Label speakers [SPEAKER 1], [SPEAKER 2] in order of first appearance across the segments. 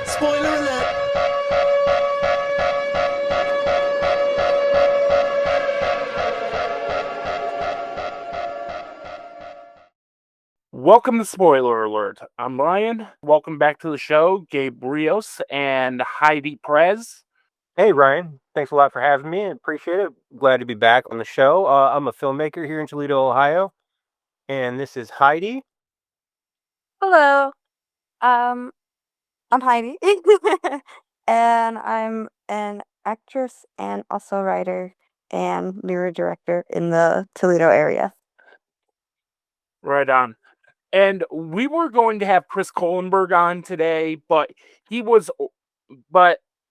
[SPEAKER 1] Spoiler alert!
[SPEAKER 2] Welcome to Spoiler Alert. I'm Ryan. Welcome back to the show, Gabe Rios and Heidi Przes.
[SPEAKER 3] Hey Ryan, thanks a lot for having me. I appreciate it. Glad to be back on the show. I'm a filmmaker here in Toledo, Ohio, and this is Heidi.
[SPEAKER 4] Hello. Um, I'm Heidi. And I'm an actress and also writer and lyric director in the Toledo area.
[SPEAKER 2] Right on. And we were going to have Chris Kohlenberg on today, but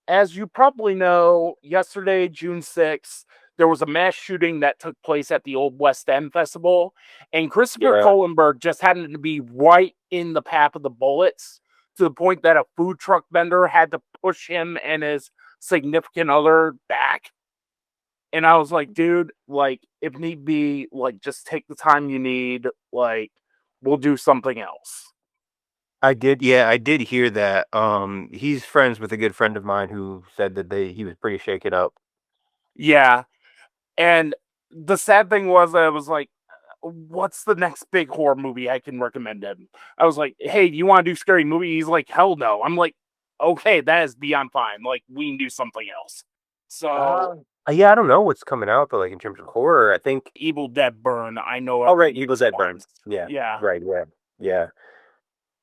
[SPEAKER 2] as you probably know, yesterday, June 6th, there was a mass shooting that took place at the Old West End Festival, and Christopher
[SPEAKER 3] Yeah,
[SPEAKER 2] Kohlenberg just happened to be right in the path of the bullets to the point that a food truck vendor had to push him and his significant other back. And I was like, dude, like, if need be, like, just take the time you need, like, we'll do something else.
[SPEAKER 3] I did. Yeah, I did hear that. He's friends with a good friend of mine who said that he was pretty shaken up.
[SPEAKER 2] Yeah. And the sad thing was, I was like, what's the next big horror movie I can recommend him? I was like, hey, do you want to do scary movie? He's like, hell no. I'm like, okay, that is beyond fine. Like, we can do something else. So,
[SPEAKER 3] Yeah, I don't know what's coming out, but like in terms of horror, I think.
[SPEAKER 2] Evil Dead Burn, I know
[SPEAKER 3] Oh,
[SPEAKER 2] at
[SPEAKER 3] right,
[SPEAKER 2] least
[SPEAKER 3] Eagles Head Burn.
[SPEAKER 2] once.
[SPEAKER 3] Yeah,
[SPEAKER 2] Yeah.
[SPEAKER 3] right. Yeah, yeah.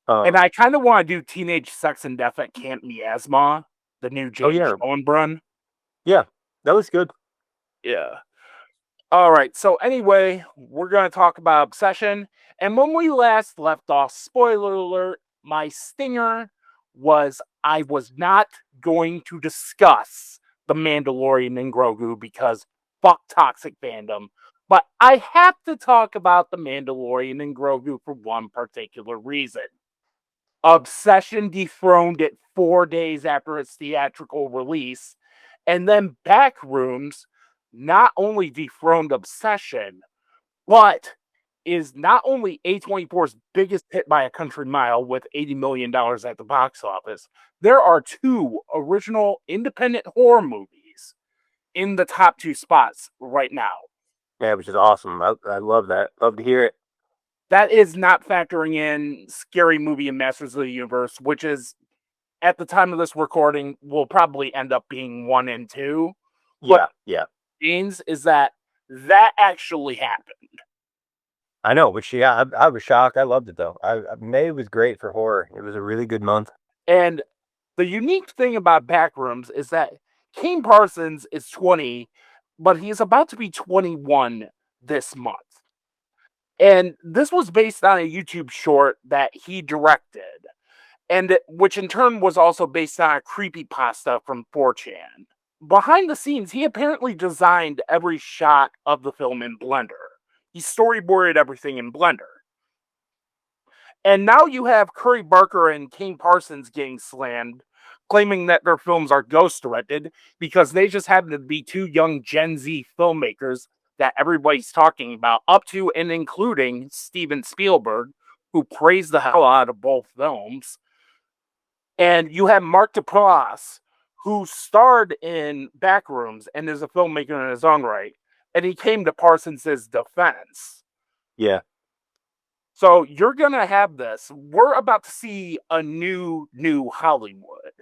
[SPEAKER 2] And
[SPEAKER 3] Um.
[SPEAKER 2] I kind of want to do Teenage Sex and Death at Camp Miasma, the new
[SPEAKER 3] Oh
[SPEAKER 2] James
[SPEAKER 3] yeah,
[SPEAKER 2] Schoenbrunn.
[SPEAKER 3] yeah. That was good.
[SPEAKER 2] Yeah. All right. So anyway, we're going to talk about Obsession. And when we last left off, spoiler alert, my stinger was I was not going to discuss the Mandalorian and Grogu because fuck toxic fandom. But I have to talk about the Mandalorian and Grogu for one particular reason. Obsession dethroned it 4 days after its theatrical release, and then Backrooms not only dethroned Obsession, but is not only A24's biggest hit by a country mile with $80 million at the box office, there are two original independent horror movies in the top two spots right now.
[SPEAKER 3] Yeah, which is awesome. I love that. Love to hear it.
[SPEAKER 2] That is not factoring in Scary Movie and Masters of the Universe, which is at the time of this recording will probably end up being 1 and 2. But
[SPEAKER 3] Yeah, yeah.
[SPEAKER 2] James is that actually happened.
[SPEAKER 3] I know, which yeah, I was shocked. I loved it though. May was great for horror. It was a really good month.
[SPEAKER 2] And the unique thing about Backrooms is that Kane Parsons is 20, but he's about to be 21 this month. And this was based on a YouTube short that he directed, and which in turn was also based on a creepypasta from 4chan. Behind the scenes, he apparently designed every shot of the film in Blender. He storyboarded everything in Blender. And now you have Curry Barker and Kane Parsons getting slammed, claiming that their films are ghost directed because they just happen to be two young Gen Z filmmakers that everybody's talking about, up to and including Steven Spielberg, who praised the hell out of both films. And you have Mark Duplass, who starred in Backrooms and is a filmmaker in his own right. And he came to Parsons' defense.
[SPEAKER 3] Yeah.
[SPEAKER 2] So you're gonna have this. We're about to see a new Hollywood.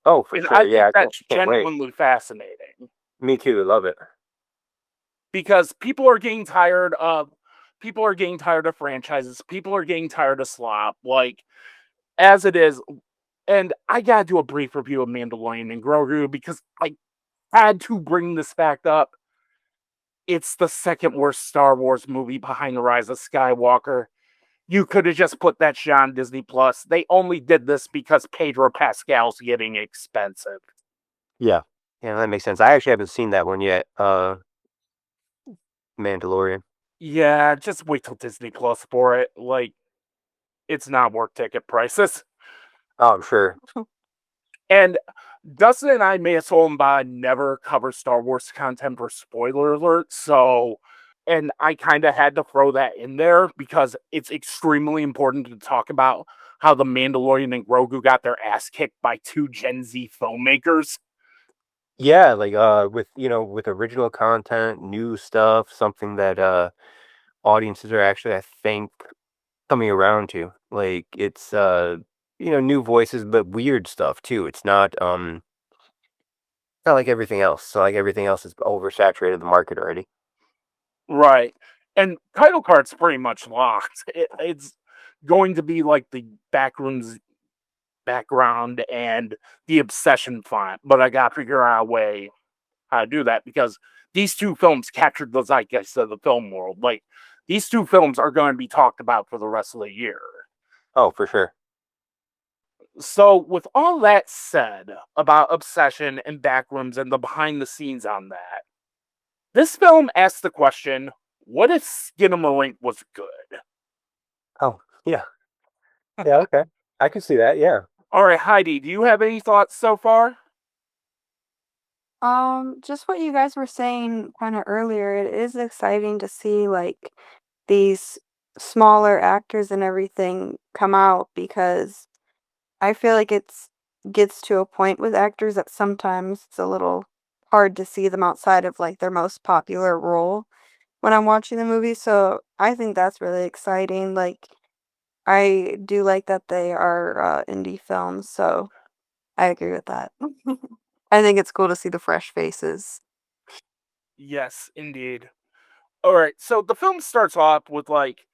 [SPEAKER 3] Oh, for
[SPEAKER 2] And
[SPEAKER 3] sure.
[SPEAKER 2] I think
[SPEAKER 3] Yeah,
[SPEAKER 2] that's
[SPEAKER 3] can't wait.
[SPEAKER 2] genuinely fascinating.
[SPEAKER 3] Me too. Love it.
[SPEAKER 2] Because people are getting tired of franchises. People are getting tired of slop. Like, as it is, and I gotta do a brief review of Mandalorian and Grogu because I had to bring this fact up. It's the second worst Star Wars movie behind The Rise of Skywalker. You could have just put that shit on Disney Plus. They only did this because Pedro Pascal's getting expensive.
[SPEAKER 3] Yeah. Yeah, that makes sense. I actually haven't seen that one yet. Mandalorian.
[SPEAKER 2] Yeah, just wait till Disney Plus for it. Like, it's not worth ticket prices.
[SPEAKER 3] Oh, I'm sure.
[SPEAKER 2] And Dustin and I, may have told him, but never cover Star Wars content for spoiler alert. So And I kind of had to throw that in there because it's extremely important to talk about how the Mandalorian and Grogu got their ass kicked by two Gen Z filmmakers.
[SPEAKER 3] Yeah, like with with original content, new stuff, something that audiences are actually, I think, coming around to. Like it's new voices but weird stuff too. It's not like everything else. So like everything else is oversaturated the market already.
[SPEAKER 2] Right. And title card's pretty much locked. It's going to be like the Backrooms background and the Obsession font, but I gotta figure out a way how to do that because these two films captured the zeitgeist of the film world. Like, these two films are going to be talked about for the rest of the year.
[SPEAKER 3] Oh, for sure.
[SPEAKER 2] So, with all that said about Obsession and Backrooms and the behind the scenes on that, this film asks the question, what if Skinamarink was good?
[SPEAKER 3] Oh, yeah. Yeah, okay. I can see that, yeah.
[SPEAKER 2] All right, Heidi, do you have any thoughts so far?
[SPEAKER 4] Just what you guys were saying kind of earlier, it is exciting to see like these smaller actors and everything come out because I feel like it's gets to a point with actors that sometimes it's a little hard to see them outside of like their most popular role when I'm watching the movie. So I think that's really exciting. Like I do like that they are indie films, so I agree with that. I think it's cool to see the fresh faces.
[SPEAKER 2] Yes, indeed. All right, so the film starts off with like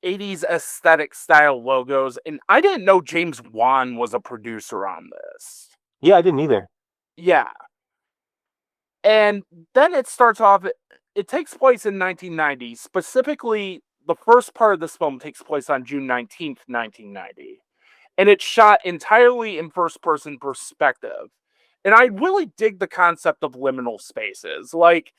[SPEAKER 2] 80s aesthetic style logos, and I didn't know James Wan was a producer on this.
[SPEAKER 3] Yeah, I didn't either.
[SPEAKER 2] Yeah, and then it starts off, it takes place in 1990. Specifically, the first part of this film takes place on June 19th, 1990. And it's shot entirely in first person perspective. And I really dig the concept of liminal spaces. Like,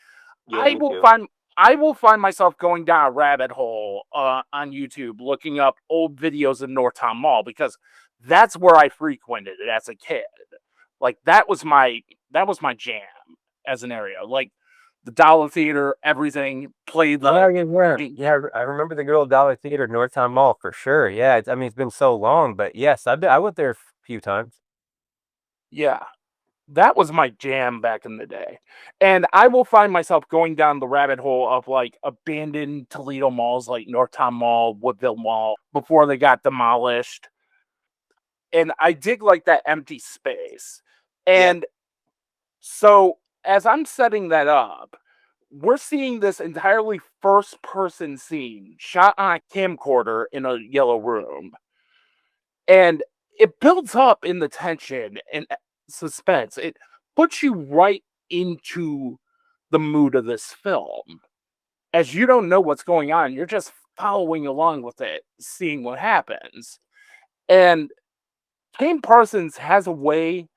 [SPEAKER 3] Yeah,
[SPEAKER 2] I
[SPEAKER 3] me
[SPEAKER 2] will
[SPEAKER 3] too.
[SPEAKER 2] find I will find myself going down a rabbit hole on YouTube looking up old videos in Northtown Mall because that's where I frequented it as a kid. Like that was my jam as an area. Like the Dollar Theater, everything, play
[SPEAKER 3] Yeah,
[SPEAKER 2] the
[SPEAKER 3] yeah, yeah. Yeah, I remember the good old Dollar Theater, Northtown Mall for sure. Yeah, I mean it's been so long, but yes, I went there a few times.
[SPEAKER 2] yeah. That was my jam back in the day. And I will find myself going down the rabbit hole of like abandoned Toledo malls like Northtown Mall, Woodville Mall before they got demolished. And I dig like that empty space.
[SPEAKER 3] Yeah.
[SPEAKER 2] And so as I'm setting that up, we're seeing this entirely first person scene shot on a camcorder in a yellow room. And it builds up in the tension and suspense. It puts you right into the mood of this film. As you don't know what's going on, you're just following along with it, seeing what happens. And Kane Parsons has a way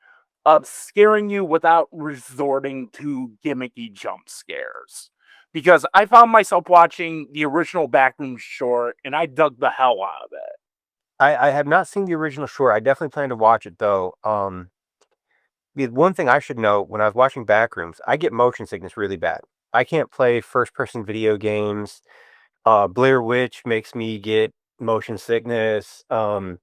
[SPEAKER 2] of scaring you without resorting to gimmicky jump scares. Because I found myself watching the original Backroom short and I dug the hell out of it.
[SPEAKER 3] I have not seen the original short. I definitely plan to watch it though. The one thing I should know when I was watching Backrooms, I get motion sickness really bad. I can't play first person video games. Blair Witch makes me get motion sickness. And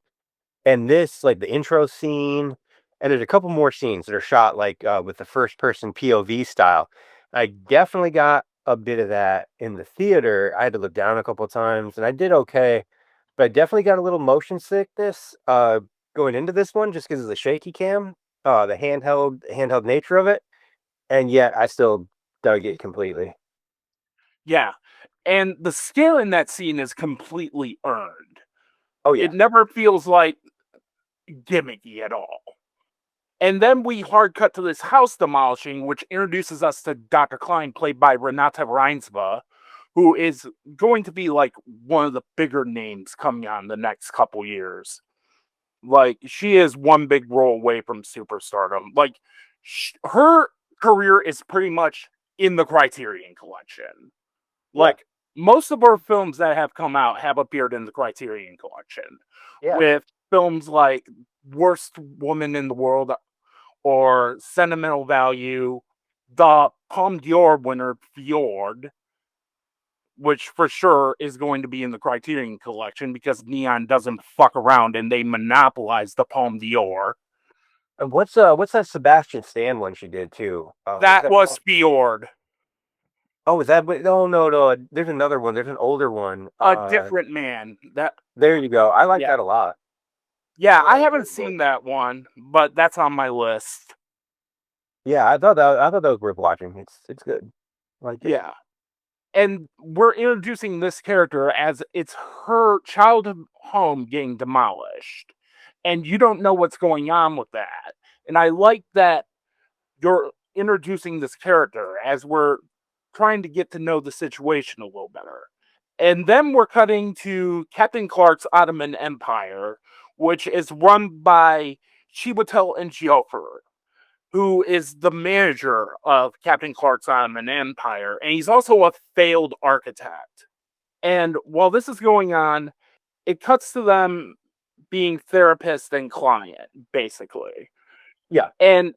[SPEAKER 3] this, like the intro scene, and there's a couple more scenes that are shot like with the first person POV style. I definitely got a bit of that in the theater. I had to look down a couple of times, and I did okay, but I definitely got a little motion sickness going into this one just because of the shaky cam, the handheld nature of it, and yet I still dug it completely.
[SPEAKER 2] Yeah. And the scare in that scene is completely earned.
[SPEAKER 3] Oh yeah,
[SPEAKER 2] It never feels like gimmicky at all. And then we hard cut to this house demolishing, which introduces us to Dr. Klein, played by Renata Reinsva, who is going to be like one of the bigger names coming on the next couple years. Like, she is one big role away from superstardom. Like, her career is pretty much in the Criterion Collection.
[SPEAKER 3] yeah,
[SPEAKER 2] Like, most of our films that have come out have appeared in the Criterion Collection,
[SPEAKER 3] yeah.
[SPEAKER 2] with films like Worst Woman in the World or Sentimental Value, the Palme d'Or winner Fjord, which for sure is going to be in the Criterion Collection because Neon doesn't fuck around and they monopolize the Palme d'Or.
[SPEAKER 3] And what's that Sebastian Stan one she did too? What's
[SPEAKER 2] That
[SPEAKER 3] that
[SPEAKER 2] was
[SPEAKER 3] called?
[SPEAKER 2] Fjord,
[SPEAKER 3] Oh, is that? Oh no. There's another one. There's an older one.
[SPEAKER 2] a different man. That
[SPEAKER 3] There you go. I like
[SPEAKER 2] yeah.
[SPEAKER 3] that a lot.
[SPEAKER 2] Yeah, I
[SPEAKER 3] That was
[SPEAKER 2] haven't
[SPEAKER 3] really
[SPEAKER 2] seen
[SPEAKER 3] good.
[SPEAKER 2] that one, but that's on my list.
[SPEAKER 3] Yeah, I thought that was worth watching. It's good. Like it.
[SPEAKER 2] Yeah. And we're introducing this character as it's her childhood home getting demolished. And you don't know what's going on with that. And I like that you're introducing this character as we're trying to get to know the situation a little better. And then we're cutting to Captain Clark's Ottoman Empire, which is run by Chiwetel Ejiofor, who is the manager of Captain Clark's Ottoman Empire, and he's also a failed architect. And while this is going on, it cuts to them being therapist and client, basically.
[SPEAKER 3] Yeah.
[SPEAKER 2] And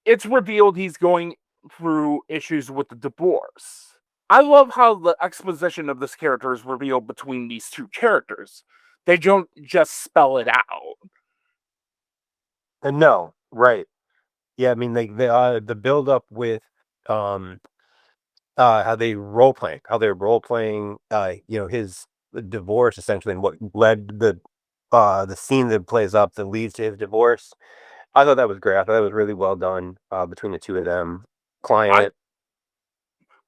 [SPEAKER 2] it's revealed he's going through issues with the divorce. I love how the exposition of this character is revealed between these two characters. They don't just spell it out.
[SPEAKER 3] No, right. Yeah, I mean the build up with um how they're role playing his divorce essentially and what led the scene that plays up that leads to his divorce. I thought that was great. I thought that was really well done between the two of them.
[SPEAKER 2] I
[SPEAKER 3] Client.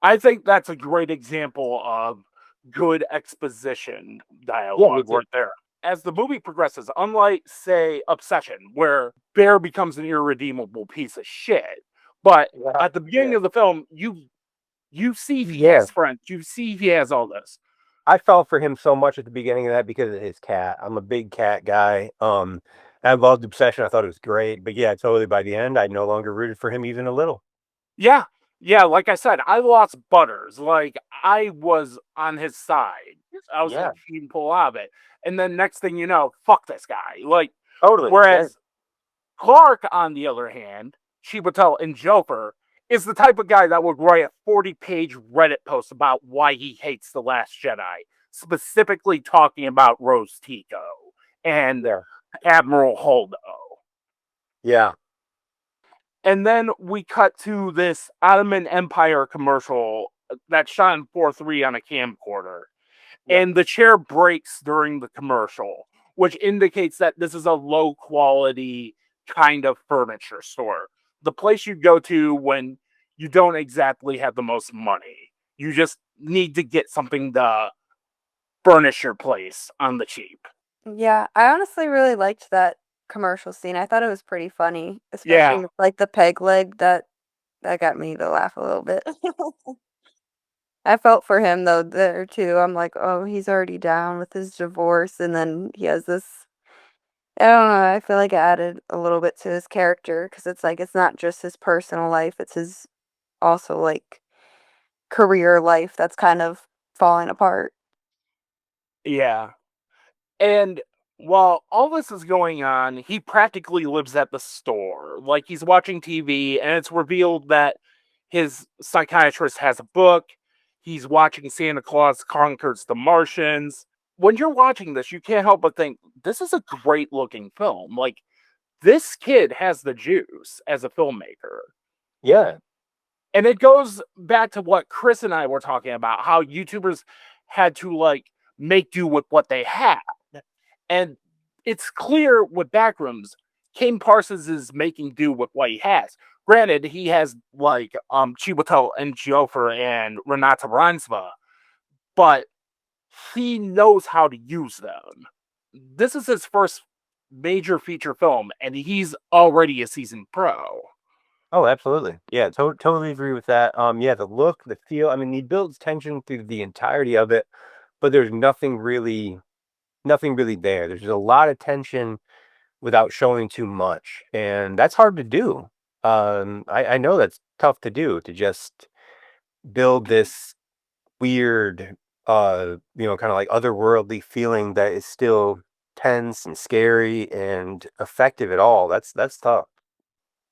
[SPEAKER 2] I think that's a great example of good exposition
[SPEAKER 3] Yeah, me
[SPEAKER 2] dialogue
[SPEAKER 3] too.
[SPEAKER 2] right there. As the movie progresses, unlike, say, Obsession, where Bear becomes an irredeemable piece of shit, but
[SPEAKER 3] Yeah.
[SPEAKER 2] at the beginning
[SPEAKER 3] Yeah.
[SPEAKER 2] of the film, you see he
[SPEAKER 3] Yeah.
[SPEAKER 2] has friends, you see he has all this.
[SPEAKER 3] I fell for him so much at the beginning of that because of his cat. I'm a big cat guy. I loved Obsession. I thought it was great. But yeah, totally by the end, I no longer rooted for him even a little.
[SPEAKER 2] Yeah, yeah, like I said, I lost Butters. Like, I was on his side. I was
[SPEAKER 3] Yeah,
[SPEAKER 2] thinking he can pull out of it. And then next thing you know, fuck this guy. Like,
[SPEAKER 3] totally. Yeah.
[SPEAKER 2] whereas Clark, on the other hand, Chiwetel Ejiofor, is the type of guy that would write a 40-page Reddit post about why he hates The Last Jedi, specifically talking about Rose Tico and
[SPEAKER 3] Yeah.
[SPEAKER 2] Admiral Holdo.
[SPEAKER 3] Yeah.
[SPEAKER 2] And then we cut to this Ottoman Empire commercial that's shot in 4:3 on a camcorder.
[SPEAKER 3] Yep.
[SPEAKER 2] And the chair breaks during the commercial, which indicates that this is a low quality kind of furniture store. The place you go to when you don't exactly have the most money. You just need to get something to furnish your place on the cheap.
[SPEAKER 4] Yeah, I honestly really liked that commercial scene. I thought it was pretty funny, especially
[SPEAKER 2] Yeah.
[SPEAKER 4] with like the peg leg that got me to laugh a little bit. I felt for him though there too. I'm like, oh, he's already down with his divorce, and then he has this. I don't know. I feel like it added a little bit to his character because it's like it's not just his personal life; it's his also like career life that's kind of falling apart.
[SPEAKER 2] Yeah. And while all this is going on, he practically lives at the store. Like, he's watching TV, and it's revealed that his psychiatrist has a book. He's watching Santa Claus Conquers the Martians. When you're watching this, you can't help but think, this is a great looking film. Like, this kid has the juice as a filmmaker.
[SPEAKER 3] Yeah.
[SPEAKER 2] And it goes back to what Chris and I were talking about, how YouTubers had to, like, make do with what they had. And it's clear with Backrooms, Kane Parsons is making do with what he has. Granted, he has like Chiwetel Ejiofor and Renata Reinsva, but he knows how to use them. This is his first major feature film, and he's already a seasoned pro.
[SPEAKER 3] Oh, absolutely. Yeah, totally agree with that. Yeah, the look, the feel. I mean, he builds tension through the entirety of it, but there's nothing really there. There's just a lot of tension without showing too much, and that's hard to do. I know that's tough to do to just build this weird, kind of like otherworldly feeling that is still tense and scary and effective at all. That's tough.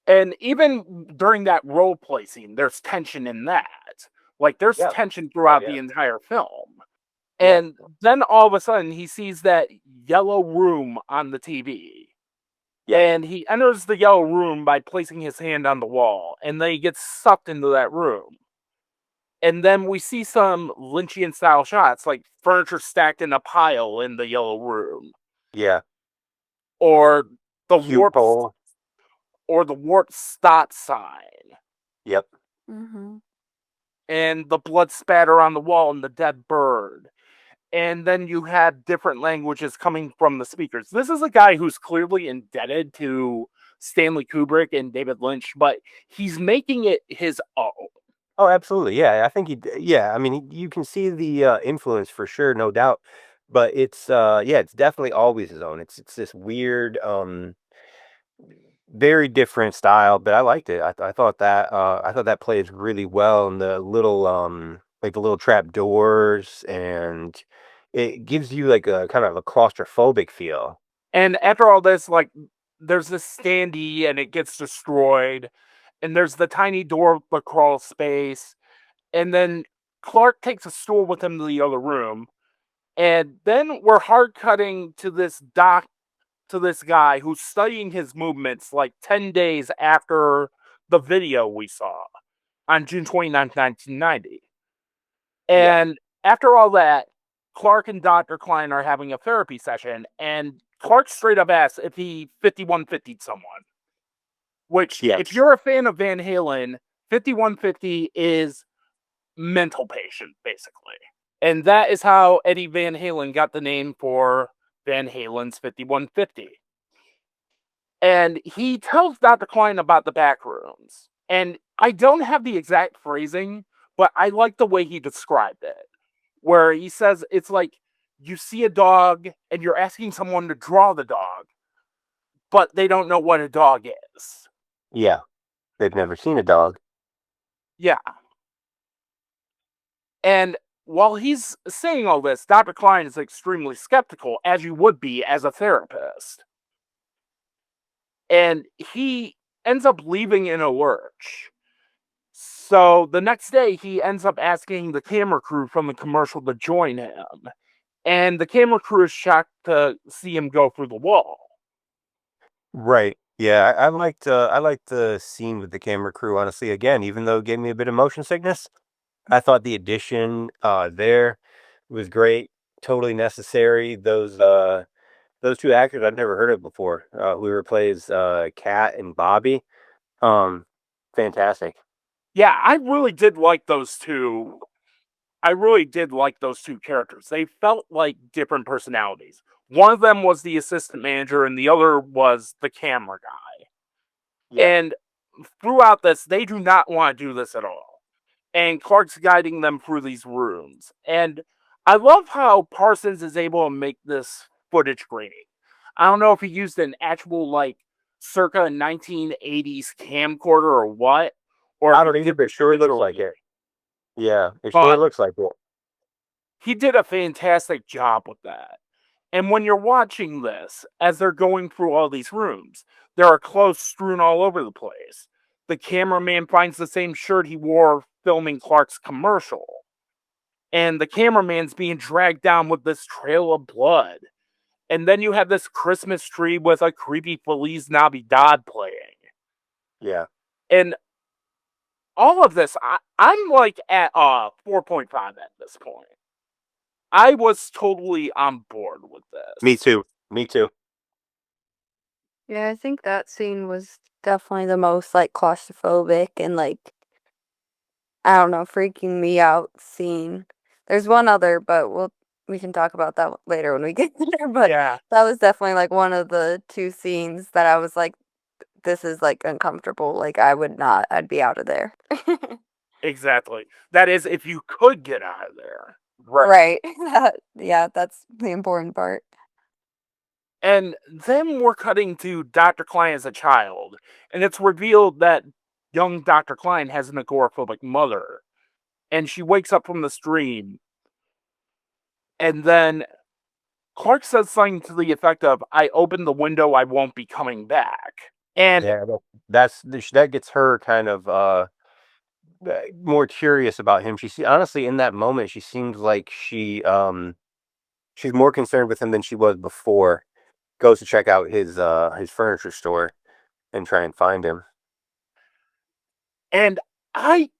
[SPEAKER 2] And even during that role play scene, there's tension in that. Like, there's
[SPEAKER 3] Yeah.
[SPEAKER 2] tension throughout
[SPEAKER 3] yeah.
[SPEAKER 2] the entire film.
[SPEAKER 3] Yeah.
[SPEAKER 2] And then all of a sudden, he sees that yellow room on the TV.
[SPEAKER 3] Yeah.
[SPEAKER 2] And he enters the yellow room by placing his hand on the wall. And then he gets sucked into that room. And then we see some Lynchian style shots, like furniture stacked in a pile in the yellow room.
[SPEAKER 3] Yeah.
[SPEAKER 2] Or the
[SPEAKER 3] Cute pole.
[SPEAKER 2] warped stop sign.
[SPEAKER 3] Yep.
[SPEAKER 4] Mm-hmm.
[SPEAKER 2] And the blood spatter on the wall and the dead bird. And then you had different languages coming from the speakers. This is a guy who's clearly indebted to Stanley Kubrick and David Lynch, but he's making it his own.
[SPEAKER 3] Oh, absolutely. Yeah, I think yeah, I mean, you can see the influence for sure, no doubt. But it's yeah, it's definitely always his own. It's this weird very different style, but I liked it. I thought that plays really well in the little like the little trap doors, and it gives you like a kind of a claustrophobic feel.
[SPEAKER 2] And after all this, like, there's this standee and it gets destroyed. And there's the tiny door with the crawl space. And then Clark takes a stool with him to the other room. And then we're hard cutting to this guy who's studying his movements like 10 days after the video we saw on June 29th, 1990.
[SPEAKER 3] Yeah.
[SPEAKER 2] And after all that, Clark and Dr. Klein are having a therapy session, and Clark straight up asks if he 5150'd someone. Which,
[SPEAKER 3] Yes.
[SPEAKER 2] if you're a fan of Van Halen, 5150 is mental patient, basically. And that is how Eddie Van Halen got the name for Van Halen's 5150. And he tells Dr. Klein about the Backrooms. And I don't have the exact phrasing, but I like the way he described it. Where he says it's like you see a dog and you're asking someone to draw the dog, but they don't know what a dog is.
[SPEAKER 3] Yeah. They've never seen a dog.
[SPEAKER 2] Yeah. And while he's saying all this, Dr. Klein is extremely skeptical, as you would be as a therapist. And he ends up leaving in a lurch. So the next day, he ends up asking the camera crew from the commercial to join him. And the camera crew is shocked to see him go through the wall.
[SPEAKER 3] Right. Yeah, I liked the scene with the camera crew, honestly. Again, even though it gave me a bit of motion sickness, I thought the addition there was great, totally necessary. Those two actors I'd never heard of before. Whoever plays Kat and Bobby. Um Fantastic.
[SPEAKER 2] Yeah, I really did like those two. I really did like those two characters. They felt like different personalities. One of them was the assistant manager, and the other was the camera guy.
[SPEAKER 3] Yeah.
[SPEAKER 2] And throughout this, they do not want to do this at all. And Clark's guiding them through these rooms. And I love how Parsons is able to make this footage grainy. I don't know if he used an actual, like, circa 1980s camcorder or what. Or
[SPEAKER 3] I
[SPEAKER 2] if
[SPEAKER 3] don't
[SPEAKER 2] he
[SPEAKER 3] either,
[SPEAKER 2] did
[SPEAKER 3] but
[SPEAKER 2] this
[SPEAKER 3] sure looks like
[SPEAKER 2] digitally.
[SPEAKER 3] it. Yeah, it sure
[SPEAKER 2] But
[SPEAKER 3] looks like it.
[SPEAKER 2] he did a fantastic job with that. And when you're watching this, as they're going through all these rooms, there are clothes strewn all over the place. The cameraman finds the same shirt he wore filming Clark's commercial. And the cameraman's being dragged down with this trail of blood. And then you have this Christmas tree with a creepy Feliz Navidad playing.
[SPEAKER 3] Yeah.
[SPEAKER 2] And all of this, I'm like at 4.5 at this point. I was totally on board with this.
[SPEAKER 3] Me too. Me too.
[SPEAKER 4] Yeah, I think that scene was definitely the most like claustrophobic and like I don't know, freaking me out scene. There's one other, but we can talk about that later when we get there. But
[SPEAKER 2] Yeah,
[SPEAKER 4] that was definitely like one of the two scenes that I was like, this is like uncomfortable. Like I would not, I'd be out of there.
[SPEAKER 2] exactly. That is, if you could get out of there.
[SPEAKER 4] Right. Yeah, that's the important part.
[SPEAKER 2] And then we're cutting to Dr. Klein as a child, and it's revealed that young Dr. Klein has an agoraphobic mother. And she wakes up from this dream, and then Clark says something to the effect of, "I opened the window, I won't be coming back." And
[SPEAKER 3] Yeah, that gets her kind of more curious about him. Honestly, in that moment, she seems like she's more concerned with him than she was before. Goes to check out his furniture store and try and find him.
[SPEAKER 2] And I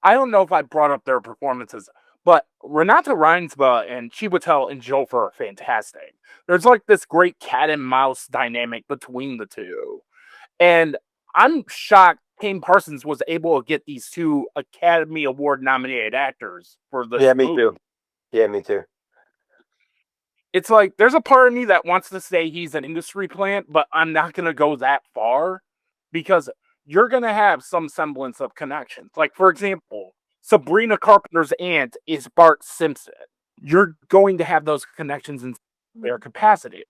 [SPEAKER 2] don't know if I brought up their performances, but Renata Reinsma and Chiwetel Ejiofor are fantastic. There's like this great cat and mouse dynamic between the two. And I'm shocked Kane Parsons was able to get these two Academy Award nominated actors for this
[SPEAKER 3] Yeah, me
[SPEAKER 2] movie.
[SPEAKER 3] too. Yeah, me too.
[SPEAKER 2] It's like there's a part of me that wants to say he's an industry plant, but I'm not going to go that far because you're going to have some semblance of connections. Like, for example, Sabrina Carpenter's aunt is Bart Simpson. You're going to have those connections in their capacity.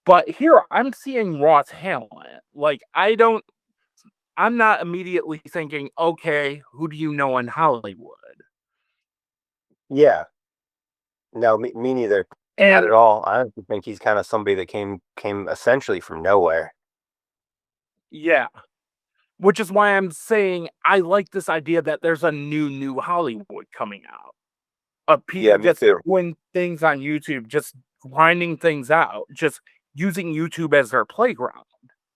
[SPEAKER 2] But here I'm seeing raw talent. Like, I'm not immediately thinking, okay, who do you know in Hollywood?
[SPEAKER 3] Yeah. No, me neither. Not
[SPEAKER 2] And
[SPEAKER 3] at all. I think he's kind of somebody that came essentially from nowhere.
[SPEAKER 2] yeah, which is why I'm saying I like this idea that there's a new Hollywood coming out of
[SPEAKER 3] Yeah,
[SPEAKER 2] people
[SPEAKER 3] me
[SPEAKER 2] just
[SPEAKER 3] too.
[SPEAKER 2] doing things on YouTube, just grinding things out, just using YouTube as their playground.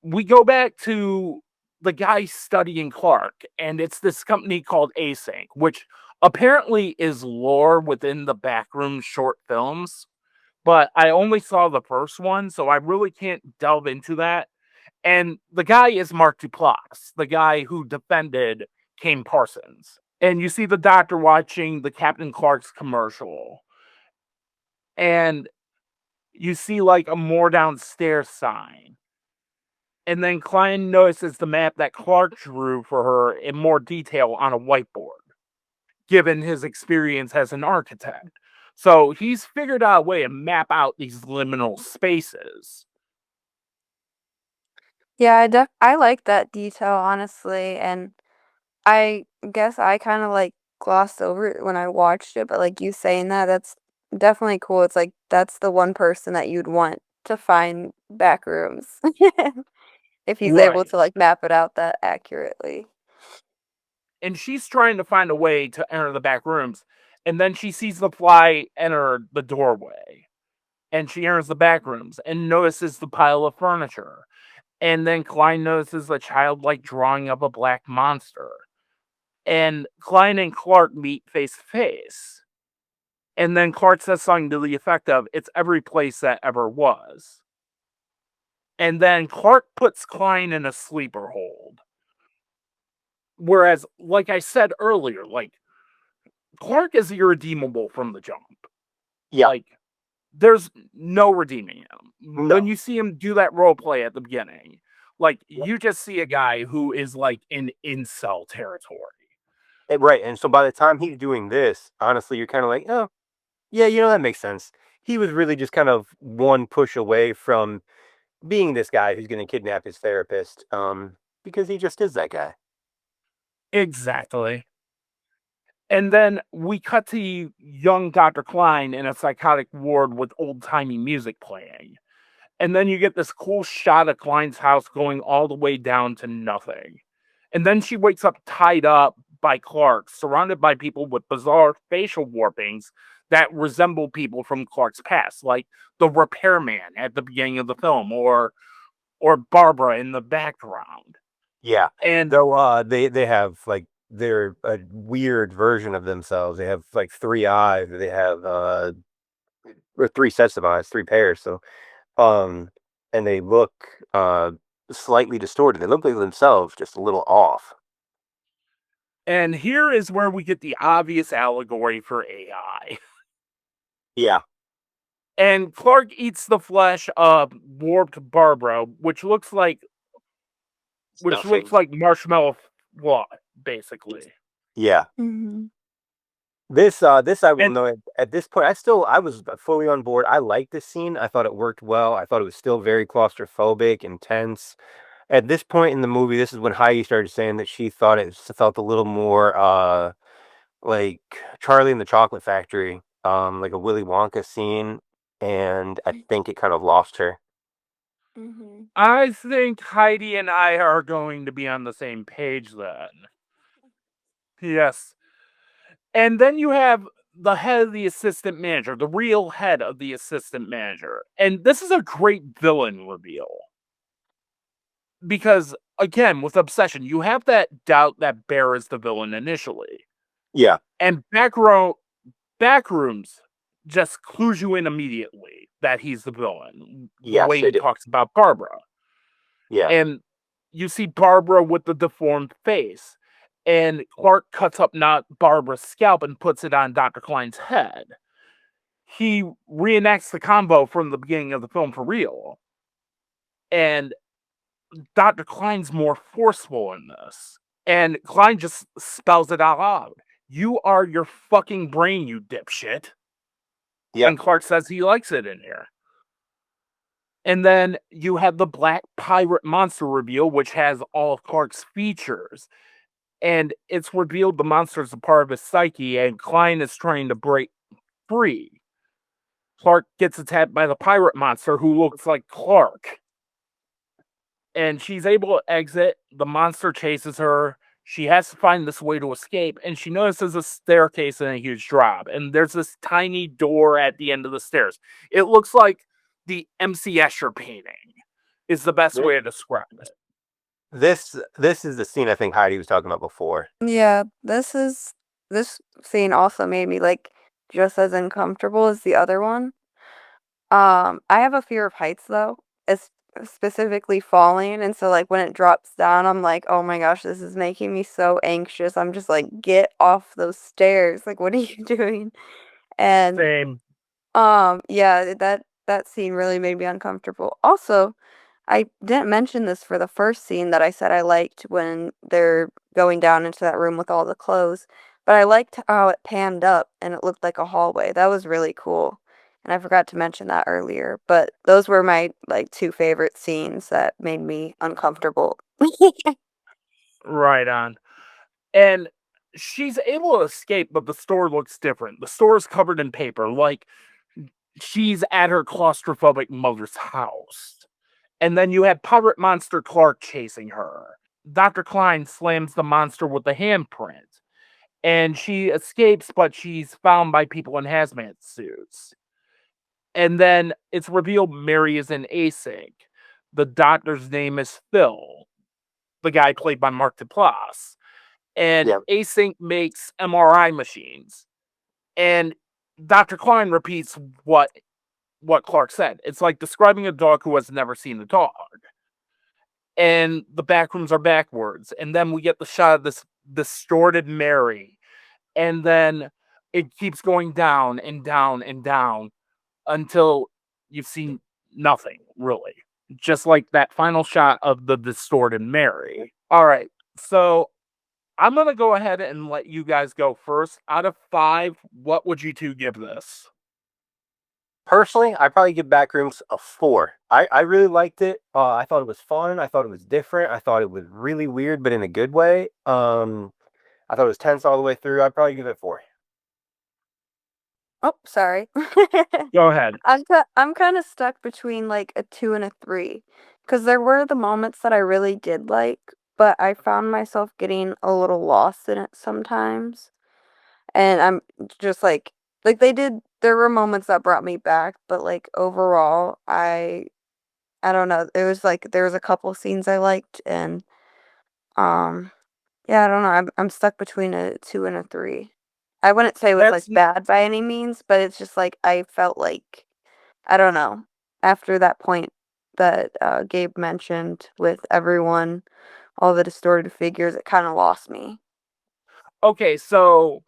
[SPEAKER 2] We go back to the guy studying Clark, and it's this company called Async, which apparently is lore within the Backroom short films. But I only saw the first one, so I really can't delve into that. And the guy is Mark Duplass, the guy who defended Kane Parsons. And you see the doctor watching the Captain Clark's commercial, and you see like a more downstairs sign. And then Klein notices the map that Clark drew for her in more detail on a whiteboard, given his experience as an architect. So he's figured out a way to map out these liminal spaces.
[SPEAKER 4] Yeah, I like that detail, honestly, and I guess I kinda, like, glossed over it when I watched it, but, like, you saying that, that's definitely cool. It's like, that's the one person that you'd want to find Backrooms if he's able
[SPEAKER 2] Right.
[SPEAKER 4] to, like, map it out that accurately.
[SPEAKER 2] And she's trying to find a way to enter the back rooms. And then she sees the fly enter the doorway. And she enters the back rooms and notices the pile of furniture. And then Klein notices a childlike drawing of a black monster. And Klein and Clark meet face to face. And then Clark says something to the effect of, "It's every place that ever was." And then Clark puts Klein in a sleeper hold. Whereas, like I said earlier, like Clark is irredeemable from the jump.
[SPEAKER 3] Yeah.
[SPEAKER 2] Like, there's no redeeming him. When
[SPEAKER 3] No.
[SPEAKER 2] you see him do that role play at the beginning, like you just see a guy who is like in incel territory.
[SPEAKER 3] Right. And so by the time he's doing this, honestly, you're kind of like, oh, yeah, that makes sense. He was really just kind of one push away from being this guy who's going to kidnap his therapist. Because he just is that guy.
[SPEAKER 2] Exactly. And then we cut to young Dr. Klein in a psychotic ward with old timey music playing. And then you get this cool shot of Klein's house going all the way down to nothing. And then she wakes up tied up by Clark, surrounded by people with bizarre facial warpings that resemble people from Clark's past, like the repairman at the beginning of the film, or Barbara in the background.
[SPEAKER 3] Yeah.
[SPEAKER 2] And
[SPEAKER 3] Though they have like they're a weird version of themselves. They have like three eyes. They have or three sets of eyes, three pairs. So um and they look slightly distorted. They look like themselves, just a little off.
[SPEAKER 2] and here is where we get the obvious allegory for AI.
[SPEAKER 3] Yeah.
[SPEAKER 2] And Clark eats the flesh of warped Barbara, which
[SPEAKER 3] Stuffing.
[SPEAKER 2] looks like marshmallow what, basically.
[SPEAKER 3] Yeah.
[SPEAKER 4] Mhm.
[SPEAKER 3] This I will
[SPEAKER 2] And
[SPEAKER 3] know at this point. I was fully on board. I liked this scene. I thought it worked well. I thought it was still very claustrophobic, intense. At this point in the movie, this is when Heidi started saying that she thought it felt a little more like Charlie and the Chocolate Factory, like a Willy Wonka scene, and I think it kind of lost her.
[SPEAKER 4] Mhm.
[SPEAKER 2] I think Heidi and I are going to be on the same page then. Yes. And then you have the head of the assistant manager, the real head of the assistant manager. And this is a great villain reveal. Because, again, with Obsession, you have that doubt that Bear is the villain initially.
[SPEAKER 3] Yeah.
[SPEAKER 2] And Backrooms just clues you in immediately that he's the villain. The
[SPEAKER 3] Yes,
[SPEAKER 2] way
[SPEAKER 3] they
[SPEAKER 2] he
[SPEAKER 3] do.
[SPEAKER 2] talks about Barbara.
[SPEAKER 3] Yeah.
[SPEAKER 2] And you see Barbara with the deformed face. And Clark cuts up not Barbara's scalp and puts it on Dr. Klein's head. He reenacts the combo from the beginning of the film for real. And Dr. Klein's more forceful in this. And Klein just spells it out loud. You are your fucking brain, you dipshit.
[SPEAKER 3] Yep.
[SPEAKER 2] And Clark says he likes it in here. And then you have the Black Pirate Monster reveal, which has all of Clark's features. And it's revealed the monster is a part of his psyche, and Klein is trying to break free. Clark gets attacked by the pirate monster, who looks like Clark. And she's able to exit. The monster chases her. She has to find this way to escape, and she notices a staircase and a huge drop. And there's this tiny door at the end of the stairs. It looks like the MC Escher painting, is the best way to describe it.
[SPEAKER 3] This is the scene I think Heidi was talking about before.
[SPEAKER 4] Yeah, this scene also made me like just as uncomfortable as the other one. I have a fear of heights though. It's specifically falling, and so like when it drops down, I'm like, "Oh my gosh, this is making me so anxious." I'm just like, "Get off those stairs. Like what are you doing?" And
[SPEAKER 2] Same.
[SPEAKER 4] yeah, that scene really made me uncomfortable. Also, I didn't mention this for the first scene that I said I liked when they're going down into that room with all the clothes, but I liked how it panned up and it looked like a hallway. That was really cool. And I forgot to mention that earlier, but those were my like two favorite scenes that made me uncomfortable.
[SPEAKER 2] Right on. And she's able to escape, but the store looks different. The store is covered in paper, like she's at her claustrophobic mother's house. And then you have Pirate Monster Clark chasing her. Dr. Klein slams the monster with the handprint. And she escapes, but she's found by people in hazmat suits. And then it's revealed Mary is in async. The doctor's name is Phil, the guy played by Mark Duplass. And
[SPEAKER 3] Yeah.
[SPEAKER 2] async makes MRI machines. And Dr. Klein repeats what Clark said. It's like describing a dog who has never seen a dog. And the backrooms are backwards. And then we get the shot of this distorted Mary. And then it keeps going down and down and down until you've seen nothing, really. Just like that final shot of the distorted Mary. All right. So I'm going to go ahead and let you guys go first. Out of 5, what would you two give this?
[SPEAKER 3] Personally, I probably give Backrooms a 4. I really liked it. I thought it was fun. I thought it was different. I thought it was really weird, but in a good way. I thought it was tense all the way through. I'd probably give it 4.
[SPEAKER 4] Oh, sorry.
[SPEAKER 2] Go ahead.
[SPEAKER 4] I'm kind of stuck between like a 2 and a 3 because there were the moments that I really did like, but I found myself getting a little lost in it sometimes. And I'm just like there were moments that brought me back, but like overall, I don't know. It was like there was a couple scenes I liked, and um yeah, I don't know. I'm stuck between a 2 and a 3. I wouldn't say it was like
[SPEAKER 2] That's
[SPEAKER 4] bad by any means, but it's just like I felt like I don't know. After that point that Gabe mentioned with everyone, all the distorted figures, it kind of lost me.
[SPEAKER 2] okay. So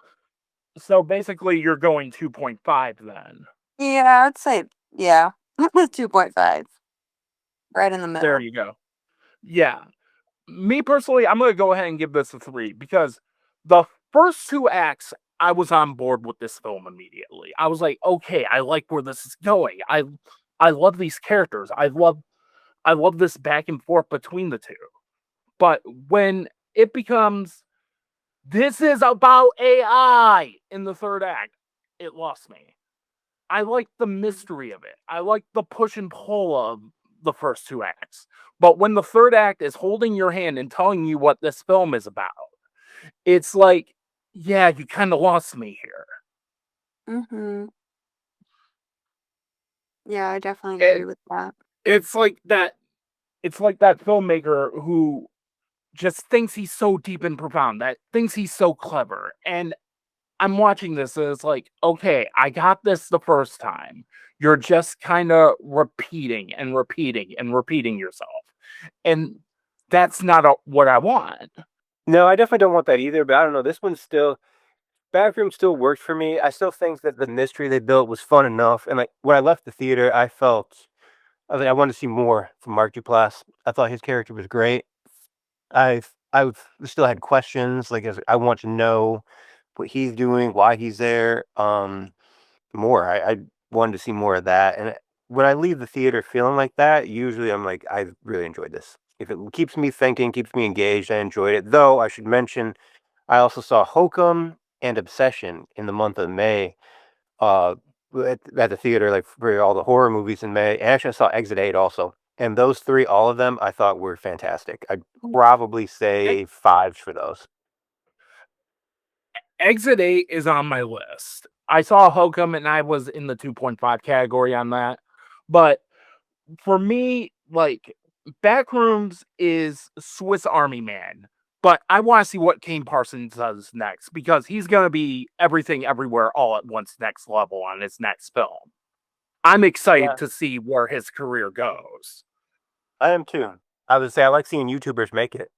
[SPEAKER 2] basically, you're going 2.5 then.
[SPEAKER 4] Yeah, I'd say yeah, 2.5, right in the
[SPEAKER 2] There
[SPEAKER 4] middle.
[SPEAKER 2] you go. Yeah. Me personally, I'm going to go ahead and give this a 3 because the first 2 acts, I was on board with this film immediately. I was like, okay, I like where this is going. I love these characters. I love this back and forth between the two. But when it becomes this is about AI in the third act, it lost me. I like the mystery of it. I like the push and pull of the first 2 acts. But when the third act is holding your hand and telling you what this film is about, it's like yeah, you kind of lost me here.
[SPEAKER 4] Mhm. Yeah, I definitely
[SPEAKER 2] It,
[SPEAKER 4] agree with that.
[SPEAKER 2] it's like that. It's like that filmmaker who just thinks he's so deep and profound, that thinks he's so clever. And I'm watching this and it's like, okay, I got this the first time. You're just kind of repeating and repeating and repeating yourself. And that's not what I want.
[SPEAKER 3] No, I definitely don't want that either. But I don't know. This one's still Backroom still works for me. I still think that the mystery they built was fun enough. And like when I left the theater, I wanted to see more from Mark Duplass. I thought his character was great. I've still had questions. Like I want to know what he's doing, why he's there. More. I wanted to see more of that. And when I leave the theater feeling like that, usually I'm like, I really enjoyed this. If it keeps me thinking, keeps me engaged, I enjoyed it. Though I should mention, I also saw Hokum and Obsession in the month of May. Uh, at the theater, like for all the horror movies in May. And actually, I saw Exit 8 also. And those three, all of them, I thought were fantastic. I'd probably
[SPEAKER 2] E-
[SPEAKER 3] say fives for those.
[SPEAKER 2] Exit 8 is on my list. I saw Hokum and I was in the 2.5 category on that. But for me, like, Backrooms is Swiss Army Man. But I want to see what Kane Parsons does next because he's going to be everything everywhere all at once next level on his next film. I'm excited
[SPEAKER 3] Yeah,
[SPEAKER 2] to see where his career goes.
[SPEAKER 3] I am too. I would say I like seeing YouTubers make it.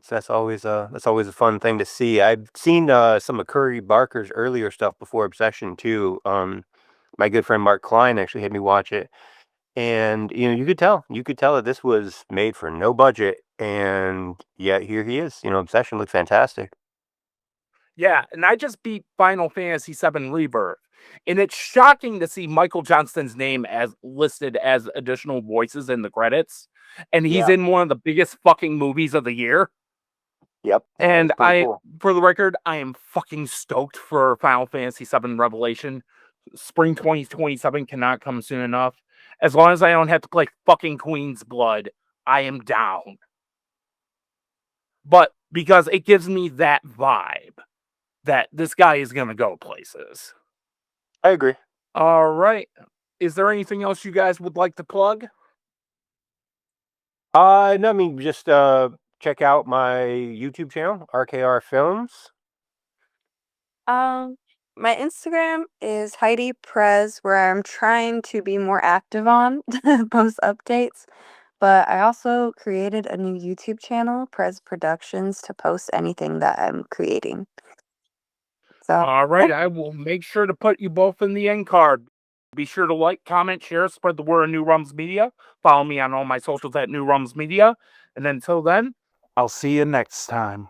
[SPEAKER 3] That's always a fun thing to see. I've seen some of Curry Barker's earlier stuff before Obsession too. My good friend Mark Klein actually had me watch it, and you could tell that this was made for no budget, and yet here he is. Obsession looked fantastic.
[SPEAKER 2] Yeah, and I just beat Final Fantasy VII Rebirth. And it's shocking to see Michael Johnston's name as listed as additional voices in the credits. And he's
[SPEAKER 3] Yeah.
[SPEAKER 2] in one of the biggest fucking movies of the year.
[SPEAKER 3] Yep. That's
[SPEAKER 2] And
[SPEAKER 3] pretty cool.
[SPEAKER 2] for the record, I am fucking stoked for Final Fantasy VII Revelation. Spring 2027 cannot come soon enough. As long as I don't have to play fucking Queen's Blood, I am down. But because it gives me that vibe that this guy is going to go places.
[SPEAKER 3] I agree.
[SPEAKER 2] All right. Is there anything else you guys would like to plug?
[SPEAKER 3] No, I mean just check out my YouTube channel, RKR Films.
[SPEAKER 4] Um, my Instagram is Heidi Przes, where I'm trying to be more active on post updates. But I also created a new YouTube channel, Prez Productions, to post anything that I'm creating. So,
[SPEAKER 2] All
[SPEAKER 4] yeah.
[SPEAKER 2] right. I will make sure to put you both in the end card. Be sure to like, comment, share, spread the word of New Rums Media. Follow me on all my socials at New Rums Media. And until then, I'll see you next time.